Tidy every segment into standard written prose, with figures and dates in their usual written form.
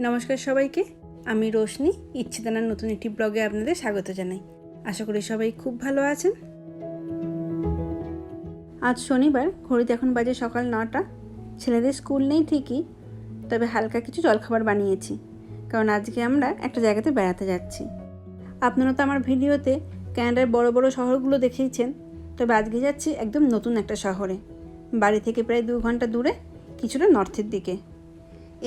নমস্কার সবাইকে, আমি রোশনি ইচ্ছেদানার নতুন একটি ব্লগে আপনাদের স্বাগত জানাই। আশা করি সবাই খুব ভালো আছেন। আজ শনিবার, ঘড়িতে এখন বাজে সকাল 9টা। ছেলেদের স্কুল নেই ঠিকই, তবে হালকা কিছু জলখাবার বানিয়েছি, কারণ আজকে আমরা একটা জায়গাতে বেড়াতে যাচ্ছি। আপনারা তো আমার ভিডিওতে ক্যানাডার বড় বড় শহরগুলো দেখেইছেন, তবে আজকে যাচ্ছি একদম নতুন একটা শহরে, বাড়ি থেকে প্রায় 2 ঘন্টা দূরে, কিছুটা নর্থের দিকে।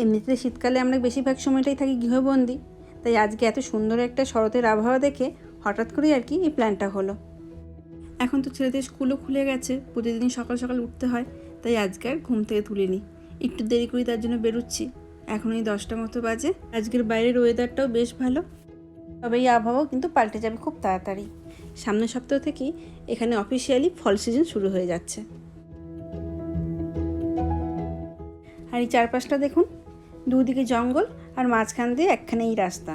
এমনিতে শীতকালে আমরা বেশিরভাগ সময়টাই থাকি গৃহবন্দী, তাই আজকে এত সুন্দর একটা শরতের আবহাওয়া দেখে হঠাৎ করেই আর কি এই প্ল্যানটা হলো। এখন তো ছেলেদের স্কুলও খুলে গেছে, প্রতিদিন সকাল সকাল উঠতে হয়, তাই আজকে আর ঘুম থেকে তুলিনি, একটু দেরি করি তার জন্য বেরোচ্ছি। এখন এই 10টা মতো বাজে। আজকের বাইরের ওয়েদারটাও বেশ ভালো, তবে এই আবহাওয়াও কিন্তু পাল্টে যাবে খুব তাড়াতাড়ি। সামনের সপ্তাহ থেকেই এখানে অফিসিয়ালি ফল সিজন শুরু হয়ে যাচ্ছে। আর এই চারপাশটা দেখুন, দুদিকে জঙ্গল আর মাঝখান দিয়ে একখানেই রাস্তা।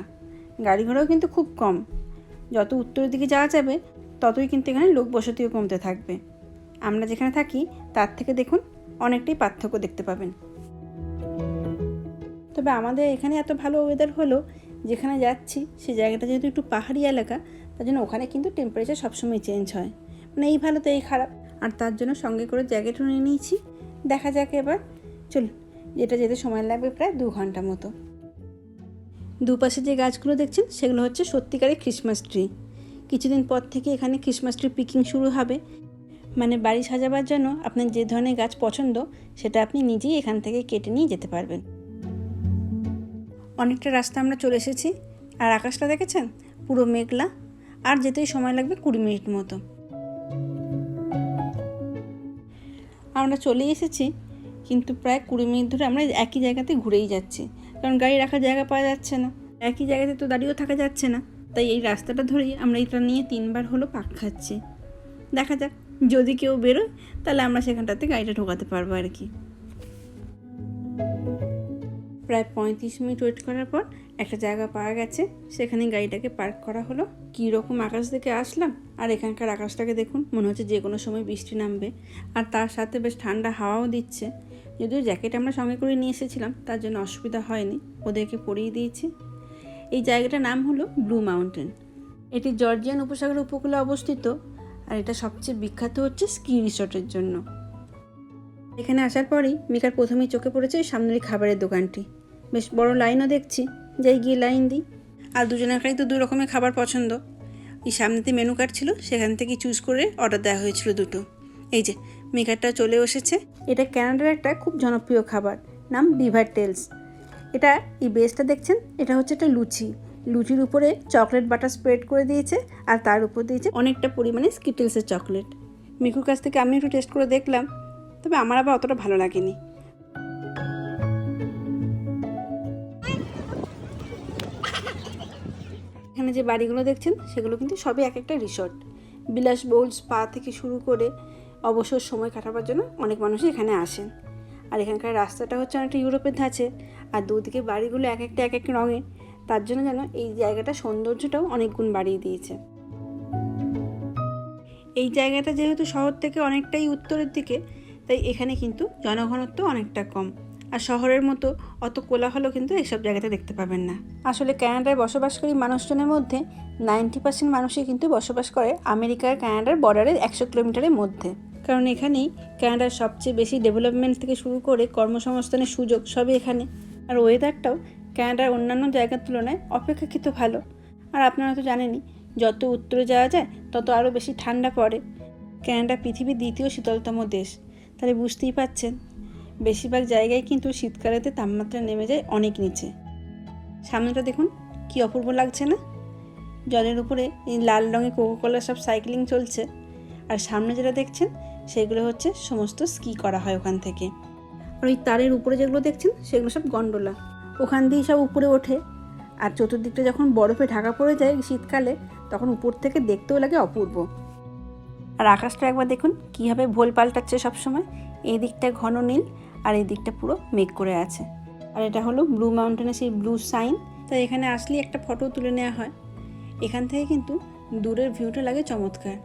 গাড়ি ঘোড়াও কিন্তু খুব কম। যত উত্তরের দিকে যাওয়া যাবে ততই কিন্তু এখানে লোক বসতিও কমতে থাকবে। আমরা যেখানে থাকি তার থেকে দেখুন অনেকটাই পার্থক্য দেখতে পাবেন। তবে আমাদের এখানে এত ভালো ওয়েদার হলো, যেখানে যাচ্ছি সেই জায়গাটা যেহেতু একটু পাহাড়ি এলাকা, তার জন্য ওখানে কিন্তু টেম্পারেচার সবসময় চেঞ্জ হয়, মানে এই ভালো তো এই খারাপ। আর তার জন্য সঙ্গে করে জ্যাকেটও নিয়ে নিয়েছি। দেখা যাক এবার, চলুন। যেটা যেতে সময় লাগবে প্রায় 2 ঘন্টা মতো। দুপাশে যে গাছগুলো দেখছেন সেগুলো হচ্ছে সত্যিকারের ক্রিসমাস ট্রি। কিছুদিন পর থেকে এখানে ক্রিসমাস ট্রি পিকিং শুরু হবে, মানে বাড়ি সাজাবার জন্য আপনার যে ধরনের গাছ পছন্দ সেটা আপনি নিজেই এখান থেকে কেটে নিয়ে যেতে পারবেন। অনেকটা রাস্তা আমরা চলে এসেছি, আর আকাশটা দেখেছেন পুরো মেঘলা, আর যেতেই সময় লাগবে 20 মিনিট মতো। আমরা চলেই এসেছি, কিন্তু প্রায় 20 মিনিট ধরে আমরা একই জায়গাতে ঘুরেই যাচ্ছি, কারণ গাড়ি রাখার জায়গা পাওয়া যাচ্ছে না। একই জায়গাতে তো দাঁড়িয়েও থাকা যাচ্ছে না, তাই এই রাস্তাটা ধরেই আমরা এটা নিয়ে 3বার হলো পাক খাচ্ছি। দেখা যাক, যদি কেউ বেরোয় তাহলে আমরা সেখানটাতে গাড়িটা ঢোকাতে পারবো আর কি। প্রায় 35 মিনিট ওয়েট করার পর একটা জায়গা পাওয়া গেছে, সেখানে গাড়িটাকে পার্ক করা হলো। কী রকম আকাশ দেখে আসলাম, আর এখানকার আকাশটাকে দেখুন, মনে হচ্ছে যে কোনো সময় বৃষ্টি নামবে। আর তার সাথে বেশ ঠান্ডা হাওয়াও দিচ্ছে। যদিও জ্যাকেট আমরা সঙ্গে করে নিয়ে এসেছিলাম, তার জন্য অসুবিধা হয়নি, ওদেরকে পরিয়ে দিয়েছি। এই জায়গাটার নাম হলো ব্লু মাউন্টেন। এটি জর্জিয়ান উপসাগরের উপকূলে অবস্থিত, আর এটা সবচেয়ে বিখ্যাত হচ্ছে স্কি রিসর্টের জন্য। এখানে আসার পরেই মিকার প্রথমেই চোখে পড়েছে ওই সামনের খাবারের দোকানটি। বেশ বড় লাইনও দেখছি, যাই গিয়ে লাইন দিই। আর দুজনেরই তো 2 রকমের খাবার পছন্দ। এই সামনেতে মেনু কার্ড ছিল, সেখান থেকে চুজ করে অর্ডার দেওয়া হয়েছিল 2টো। এই যে মিকারটা চলে এসেছে। এটা ক্যানাডার একটা খুব জনপ্রিয় খাবার, নাম বিভার টেলস। এটা এই বেসটা দেখছেন, এটা হচ্ছে একটা লুচি। লুচির উপরে চকলেট বাটার স্প্রেড করে দিয়েছে, আর তার উপর দিয়েছে অনেকটা পরিমাণে স্কিটেলসের চকলেট। মিকুর কাছ থেকে আমি একটু টেস্ট করে দেখলাম, তবে আমার আবার অতটা ভালো লাগেনি। এখানে যে বাড়িগুলো দেখছেন সেগুলো কিন্তু সবই এক একটা রিসর্ট। বিলাসবহুল স্পা থেকে শুরু করে অবসর সময় কাটাবার জন্য অনেক মানুষই এখানে আসেন। আর এখানকার রাস্তাটা হচ্ছে অনেকটা ইউরোপের ধাঁচে, আর দুদিকে বাড়িগুলো এক একটা এক এক রঙের, তার জন্য যেন এই জায়গাটা সৌন্দর্যটাও অনেক গুণ বাড়িয়ে দিয়েছে। এই জায়গাটা যেহেতু শহর থেকে অনেকটাই উত্তরের দিকে, তাই এখানে কিন্তু জনঘনত্ব অনেকটা কম, আর শহরের মতো অত কোলাহলও কিন্তু এইসব জায়গাতে দেখতে পাবেন না। আসলে ক্যানাডায় বসবাসকারী মানুষজনের মধ্যে 90% মানুষই কিন্তু বসবাস করে আমেরিকার ক্যানাডার বর্ডারের 100 কিলোমিটারের মধ্যে, কারণ এখানেই ক্যানাডার সবচেয়ে বেশি ডেভেলপমেন্ট থেকে শুরু করে কর্মসংস্থানের সুযোগ সবই এখানে। আর ওয়েদারটাও ক্যানাডার অন্যান্য জায়গার তুলনায় অপেক্ষাকৃত ভালো। আর আপনারা তো জানেনই, যত উত্তরে যাওয়া যায় তত আরও বেশি ঠান্ডা পড়ে। ক্যানাডা পৃথিবীর 2য় শীতলতম দেশ, তাহলে বুঝতেই পাচ্ছেন বেশিরভাগ জায়গায় কিন্তু শীতকালেতে তাপমাত্রা নেমে যায় অনেক নিচে। সামনেটা দেখুন কি অপূর্ব লাগছে না? জলের উপরে এই লাল রঙের কোকোকোলা সব সাইক্লিং চলছে, আর সামনে যেটা দেখছেন সেগুলো হচ্ছে সমস্ত স্কি করা হয় ওখান থেকে। আর ওই তারের উপরে যেগুলো দেখছেন সেগুলো সব গন্ডোলা, ওখান দিয়েই সব উপরে ওঠে। আর চতুর্দিকটা যখন বরফে ঢাকা পড়ে যায় শীতকালে, তখন উপর থেকে দেখতেও লাগে অপূর্ব। আর আকাশটা একবার দেখুন কীভাবে ভোল পাল্টাচ্ছে সবসময়। এই দিকটা ঘন নীল, আর এই দিকটা পুরো মেঘ করে আছে। আর এটা হলো ব্লু মাউন্টেনের সেই ব্লু সাইন, তাই এখানে আসলেই একটা ফটো তুলে নেওয়া হয়। এখান থেকে কিন্তু দূরের ভিউটা লাগে চমৎকার।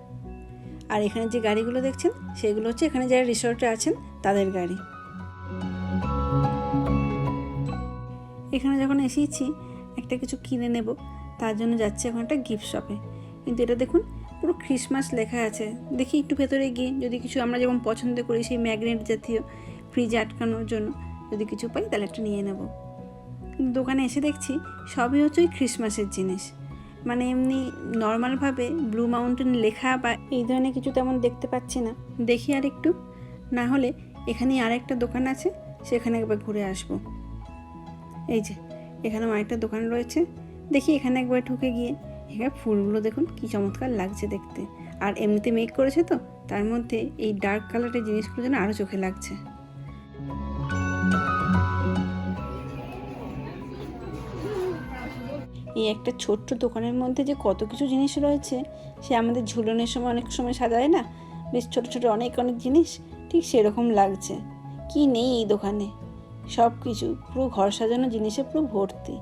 আর এখানে যে গাড়িগুলো দেখছেন সেগুলো হচ্ছে এখানে যারা রিসর্টে আছেন তাদের গাড়ি। এখানে যখন এসেছি একটা কিছু কিনে নেব, তার জন্য যাচ্ছি এখন একটা গিফট শপে। কিন্তু এটা দেখুন পুরো ক্রিসমাস লেখা আছে। দেখি একটু ভেতরে গিয়ে যদি কিছু আমরা যেমন পছন্দ করি সেই ম্যাগনেট জাতীয় ফ্রিজে আটকানোর জন্য যদি কিছু পাই তাহলে একটা নিয়ে নেব। কিন্তু দোকানে এসে দেখছি সবই হচ্ছে ওই ক্রিসমাসের জিনিস, মানে এমনি নর্মালভাবে ব্লু মাউন্টেন লেখা বা এই ধরনের কিছু তেমন দেখতে পাচ্ছি না। দেখি আর একটু, না হলে এখানেই আরেকটা দোকান আছে, সেখানে একবার ঘুরে আসবো। এই যে এখানেও আরেকটা দোকান রয়েছে, দেখি এখানে একবার ঢুকে গিয়ে। এখানে ফুলগুলো দেখুন কি চমৎকার লাগছে দেখতে, আর এমনিতে মেক করেছে তো তার মধ্যে এই ডার্ক কালারের জিনিসগুলো যেন আরও চোখে লাগছে। এই একটা ছোট্ট দোকানের মধ্যে যে কত কিছু জিনিস রয়েছে, সে আমাদের ঝুলনের সময় অনেক সময় সাজায় না বেশ ছোট ছোট অনেক অনেক জিনিস, ঠিক সেরকম লাগছে। কি নেই এই দোকানে, সব কিছু পুরো ঘর সাজানো জিনিসে পুরো ভর্তি।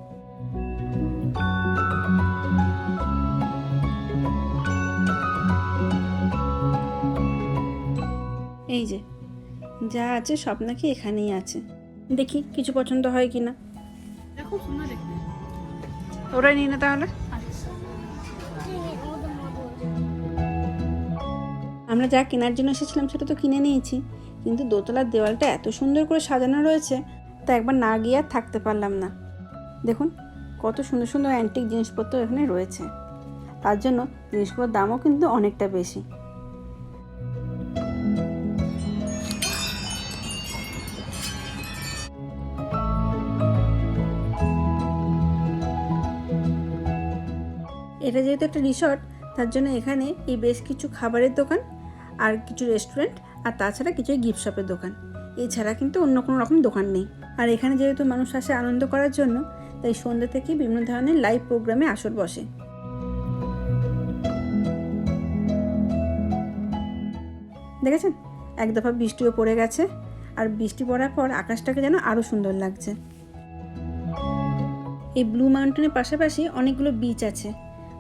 এই যে যা আছে সব নাকি এখানেই আছে, দেখি কিছু পছন্দ হয় কিনা। খুব সুন্দর দেখতে। ওরাই নিয়ে না তাহলে। আমরা যা কেনার জন্য এসেছিলাম সেটা তো কিনে নিয়েছি, কিন্তু দোতলার দেওয়ালটা এত সুন্দর করে সাজানো রয়েছে তা একবার না গিয়ে আর থাকতে পারলাম না। দেখুন কত সুন্দর সুন্দর অ্যান্টিক জিনিসপত্র এখানে রয়েছে, তার জন্য জিনিসগুলোর দামও কিন্তু অনেকটা বেশি। এটা যেহেতু একটা রিসর্ট, তার জন্য এখানে এই বেশ কিছু খাবারের দোকান আর কিছু রেস্টুরেন্ট আর তাছাড়া কিছু গিফট শপের দোকান, এছাড়া কিন্তু অন্য কোনো রকম দোকান নেই। আর এখানে যেহেতু মানুষ আসে আনন্দ করার জন্য, তাই সন্ধ্যা থেকে বিভিন্ন ধরনের লাইভ প্রোগ্রামে আসর বসে। দেখেছেন এক দফা বৃষ্টিও পড়ে গেছে, আর বৃষ্টি পড়ার পর আকাশটাকে যেন আরও সুন্দর লাগছে। এই ব্লু মাউন্টেনের পাশাপাশি অনেকগুলো বিচ আছে,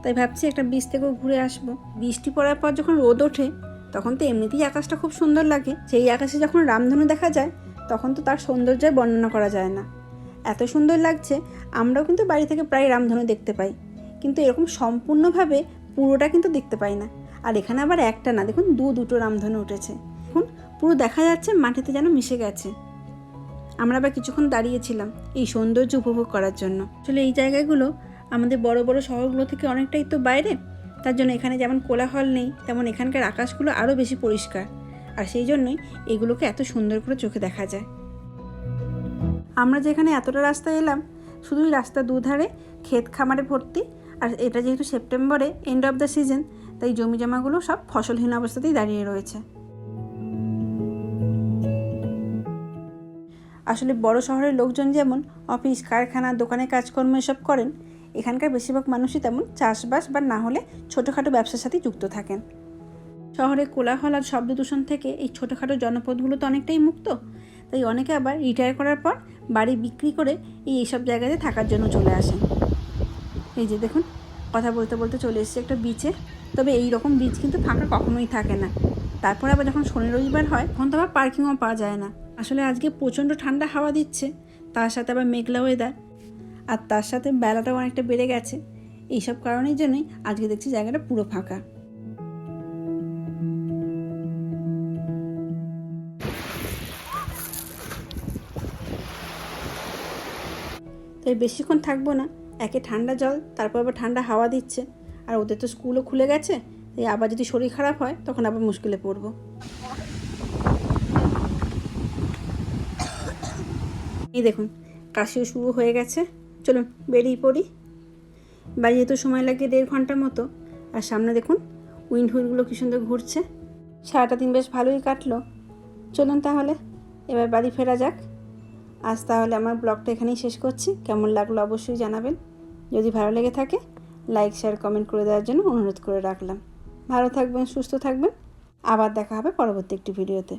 তাই ভাবছি একটা বিচ থেকেও ঘুরে আসবো। বৃষ্টি পড়ার পর যখন রোদ ওঠে তখন তো এমনিতেই আকাশটা খুব সুন্দর লাগে, সেই আকাশে যখন রামধনু দেখা যায় তখন তো তার সৌন্দর্যের বর্ণনা করা যায় না, এত সুন্দর লাগছে। আমরাও কিন্তু বাড়ি থেকে প্রায় রামধনু দেখতে পাই, কিন্তু এরকম সম্পূর্ণভাবে পুরোটা কিন্তু দেখতে পাই না। আর এখানে আবার একটা না, দেখুন দুটো রামধনু উঠেছে, দেখুন পুরো দেখা যাচ্ছে মাটিতে যেন মিশে গেছে। আমরা আবার কিছুক্ষণ দাঁড়িয়েছিলাম এই সৌন্দর্য উপভোগ করার জন্য। আসলে এই জায়গাগুলো আমাদের বড় বড় শহরগুলো থেকে অনেকটাই তো বাইরে, তার জন্য এখানে যেমন কোলাহল নেই, তেমন এখানকার আকাশগুলো আরও বেশি পরিষ্কার, আর সেই জন্যই এগুলোকে এত সুন্দর করে চোখে দেখা যায়। আমরা যেখানে এতটা রাস্তা এলাম, শুধুই রাস্তার দুধারে ক্ষেত খামারে ভর্তি, আর এটা যেহেতু সেপ্টেম্বরে এন্ড অফ দ্য সিজন, তাই জমি জমাগুলো সব ফসলহীন অবস্থাতেই দাঁড়িয়ে রয়েছে। আসলে বড় শহরের লোকজন যেমন অফিস কারখানা দোকানে কাজকর্ম এসব করেন, এখানকার বেশিরভাগ মানুষই তেমন চাষবাস বা না হলে ছোটোখাটো ব্যবসার সাথে যুক্ত থাকেন। শহরে কোলাহল আর শব্দ দূষণ থেকে এই ছোটোখাটো জনপদগুলো তো অনেকটাই মুক্ত, তাই অনেকে আবার রিটায়ার করার পর বাড়ি বিক্রি করে এইসব জায়গাতে থাকার জন্য চলে আসেন। এই যে দেখুন কথা বলতে বলতে চলে এসেছে একটা বিচে, তবে এই রকম বিচ কিন্তু ফাঁকা কখনোই থাকে না। তারপর আবার যখন শনি রবিবার হয় তখন তো আবার পার্কিংও পাওয়া যায় না। আসলে আজকে প্রচণ্ড ঠান্ডা হাওয়া দিচ্ছে, তার সাথে আবার মেঘলা ওয়েদার, আর তার সাথে বেলাটাও অনেকটা বেড়ে গেছে, এইসব কারণের জন্যই আজকে দেখছি জায়গাটা পুরো ফাঁকা। তাই বেশিক্ষণ থাকবো না, একে ঠান্ডা জল, তারপর আবার ঠান্ডা হাওয়া দিচ্ছে, আর ওদের তো স্কুলও খুলে গেছে, তাই আবার যদি শরীর খারাপ হয় তখন আবার মুশকিলে পড়বো। এই দেখুন কাশিও শুরু হয়ে গেছে, চলুন বেরিয়ে পড়ি। বাড়ি যেতে সময় লাগে 1.5 ঘন্টার মতো, আর সামনে দেখুন উইন্ড হুইলগুলো কী সুন্দর ঘুরছে। সারাটা দিন বেশ ভালোই কাটলো। চলুন তাহলে এবার বাড়ি ফেরা যাক। আজ তাহলে আমার ব্লগটা এখানেই শেষ করছি। কেমন লাগলো অবশ্যই জানাবেন, যদি ভালো লেগে থাকে লাইক শেয়ার কমেন্ট করে দেওয়ার জন্য অনুরোধ করে রাখলাম। ভালো থাকবেন, সুস্থ থাকবেন, আবার দেখা হবে পরবর্তী একটি ভিডিওতে।